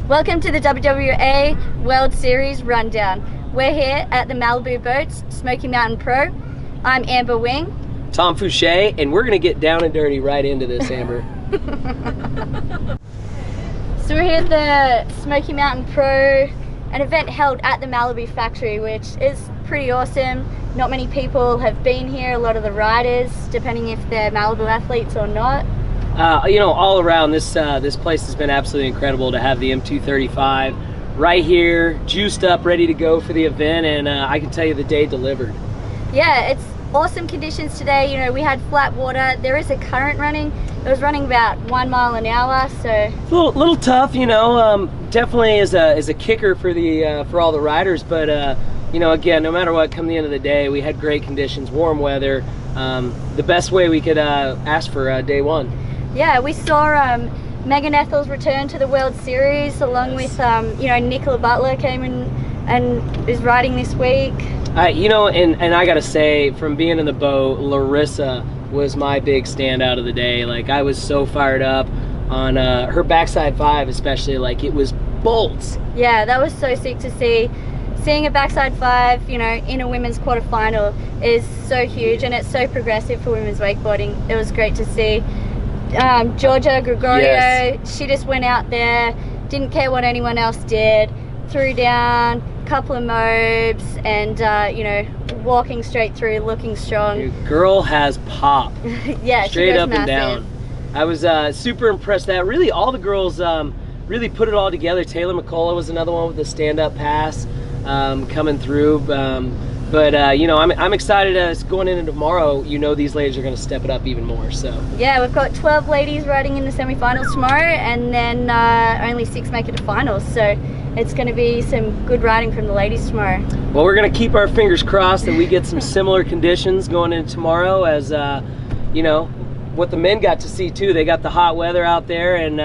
Welcome to the WWA World Series Rundown. We're here at the Malibu boats, Smoky Mountain Pro. I'm Amber Wing. Tom Fooshee, and we're gonna get down and dirty right into this, Amber. So we're here at the Smoky Mountain Pro, an event held at the Malibu factory, which is pretty awesome. Not many people have been here, a lot of the riders, depending if they're Malibu athletes or not. You know, all around this place has been absolutely incredible to have the M235 right here, juiced up, ready to go for the event, and I can tell you the day delivered. Yeah, it's awesome conditions today. You know, we had flat water. There is a current running. It was running about 1 mile an hour, so It's a little tough, you know. Definitely is a kicker for the for all the riders, but you know, again, no matter what, come the end of the day, we had great conditions, warm weather, the best way we could ask for day one. yeah, we saw Megan Ethel's return to the World Series, along with you know, Nicola Butler came in and is riding this week. You know, and I gotta say, from being in the boat, Larissa was my big standout of the day. Like, I was so fired up on her backside 5, especially. Like, it was bolts. Yeah, that was so sick to see. Seeing a backside 5, you know, in a women's quarterfinal is so huge, and it's so progressive for women's wakeboarding. It was great to see. Georgia Gregorio, Yes. she just went out there, didn't care what anyone else did, threw down a couple of mobs, and you know, walking straight through, looking strong. Your girl has pop. Yeah, Straight she goes up and massive. down. I was super impressed that really all the girls really put it all together. Taylor McCullough was another one with the stand-up pass coming through. But you know, I'm excited going into tomorrow. You know, these ladies are going to step it up even more. So Yeah, we've got 12 ladies riding in the semi-finals tomorrow, and then only 6 make it to finals. So it's going to be some good riding from the ladies tomorrow. well, we're going to keep our fingers crossed that we get some similar conditions going into tomorrow, as you know, what the men got to see too. They got the hot weather out there, and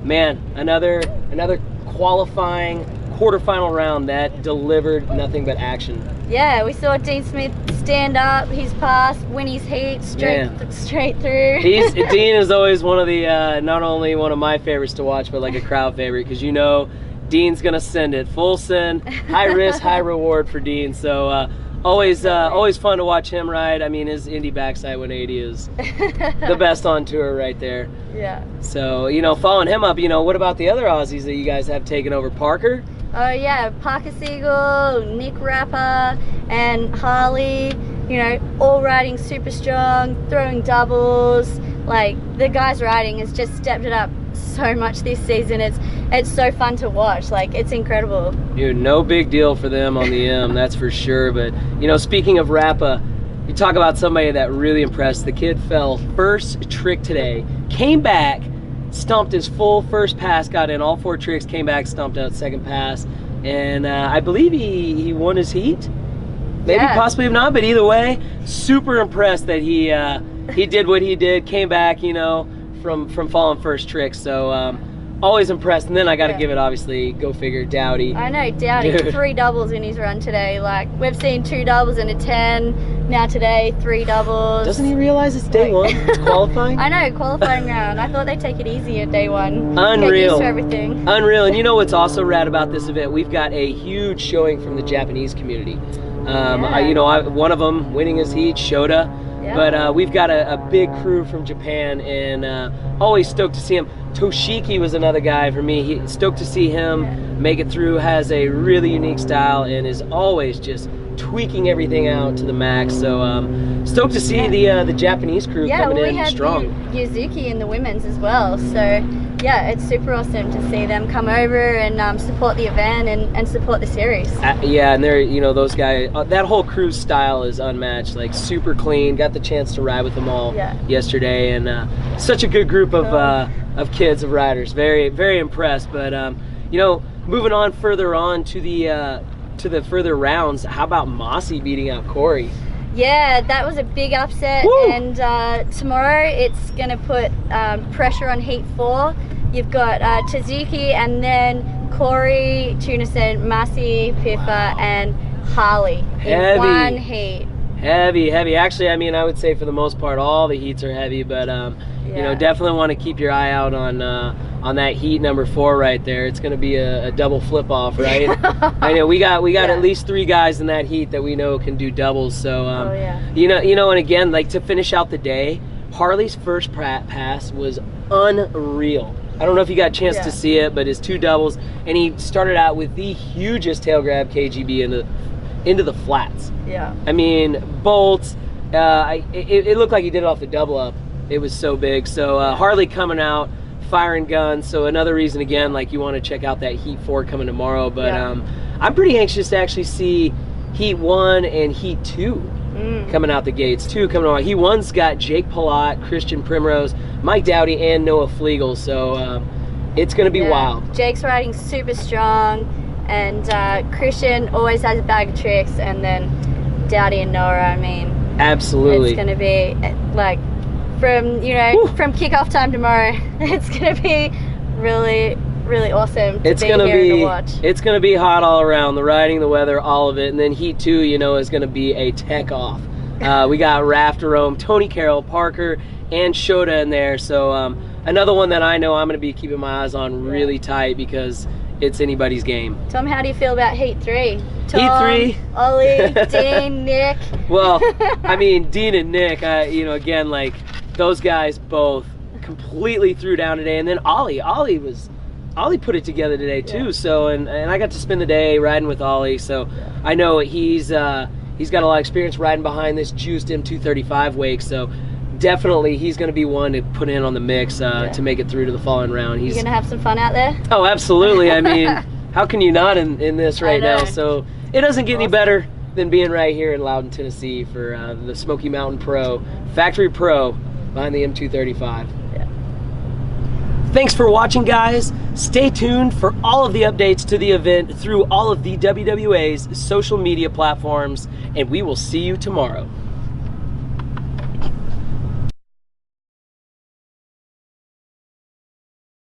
man, another qualifying quarterfinal round that delivered nothing but action. Yeah, we saw Dean Smith stand up, his pass, win his heat straight through. Dean is always one of the not only one of my favorites to watch, but like a crowd favorite, because you know Dean's gonna send it full send, high risk, high reward for Dean. So always fun to watch him ride. I mean, his Indy backside 180 is the best on tour right there. Yeah. So, you know, following him up, you know, what about the other Aussies that you guys have taken over? Parker? Oh yeah, Parker Siegel, Nick Rapper, and Harley, you know, all riding super strong, throwing doubles. Like, the guys riding has just stepped it up so much this season. It's so fun to watch. Like, it's incredible. Dude, no big deal for them on the M, that's for sure. But, you know, speaking of Rappa, you talk about somebody that really impressed. The kid fell first trick today, came back, stumped his full first pass, got in all 4 tricks, came back, stumped out second pass, and I believe he won his heat. Maybe, Yeah. possibly not, but either way, super impressed that he did what he did, came back, you know, from falling first trick. So always impressed. And then I got to Yeah. give it, obviously, go figure, Dowdy. I know, Dowdy, Dude. 3 doubles in his run today. Like, we've seen 2 doubles and a 10. Now today, 3 doubles. Doesn't he realize it's day one? It's qualifying? I know, qualifying round. I thought they'd take it easy at day 1. Unreal. Get used to everything. Unreal. And you know what's also rad about this event? We've got a huge showing from the Japanese community. Yeah. You know, one of them winning his heat, Shota. Yeah. But we've got a big crew from Japan, and always stoked to see him. Toshiki was another guy for me. Stoked to see him make it through. Has a really unique style and is always just tweaking everything out to the max. So stoked to see the Japanese crew coming well, we in had strong. Yuzuki in the women's as well. So yeah, it's super awesome to see them come over and support the event and support the series. Yeah, and they're, you know, those guys, that whole crew's style is unmatched. Like, super clean. Got the chance to ride with them all yesterday, and such a good group of kids, of riders. Very, very impressed. But you know, moving on further on to the further rounds, how about Mossy beating out Corey? Yeah, that was a big upset. Woo! And tomorrow it's gonna put pressure on heat 4. You've got Tazuki, and then Corey, Tunison, Masi, Piffa, and Harley in 1 heat. Heavy. Actually, I mean, I would say for the most part, all the heats are heavy, but You know, definitely want to keep your eye out on that heat number 4 right there. It's going to be a double flip off, right? I know we got at least 3 guys in that heat that we know can do doubles. So you know, and again, like, to finish out the day, Harley's first pass was unreal. I don't know if you got a chance to see it, but his 2 doubles, and he started out with the hugest tail grab KGB into the flats. Yeah. I mean, bolts. It looked like he did it off the double up. It was so big. So Harley coming out, firing guns. So another reason, again, like, you want to check out that Heat 4 coming tomorrow. But I'm pretty anxious to actually see Heat 1 and Heat 2 coming out the gates. 2 coming out. Heat 1's got Jake Palat, Christian Primrose, Mike Dowdy, and Noah Flegel. So it's going to be wild. Jake's riding super strong, and Christian always has a bag of tricks, and then Dowdy and Noah, I mean, absolutely, it's going to be like, from, you know, from kickoff time tomorrow, it's going to be really, really awesome to to watch. It's going to be hot all around, the riding, the weather, all of it. And then Heat 2, you know, is going to be a tech off. We got Raph Jerome, Tony Carroll, Parker, and Shota in there. So another one that I know I'm going to be keeping my eyes on really tight, because it's anybody's game. Tom, how do you feel about Heat 3? Tom, Heat 3? Ollie, Dean, Nick. Well, I mean, Dean and Nick, you know, again, like, those guys both completely threw down today. And then Ollie put it together today too. So and I got to spend the day riding with Ollie, so I know he's got a lot of experience riding behind this juiced M235 wake. So definitely he's going to be one to put in on the mix to make it through to the following round. You're gonna have some fun out there? Oh, absolutely. I mean, how can you not in this right now? So it doesn't get any better than being right here in Loudon, Tennessee for the Smoky Mountain Pro, Factory Pro, behind the M235. Thanks for watching, guys. Stay tuned for all of the updates to the event through all of the WWA's social media platforms, and we will see you tomorrow.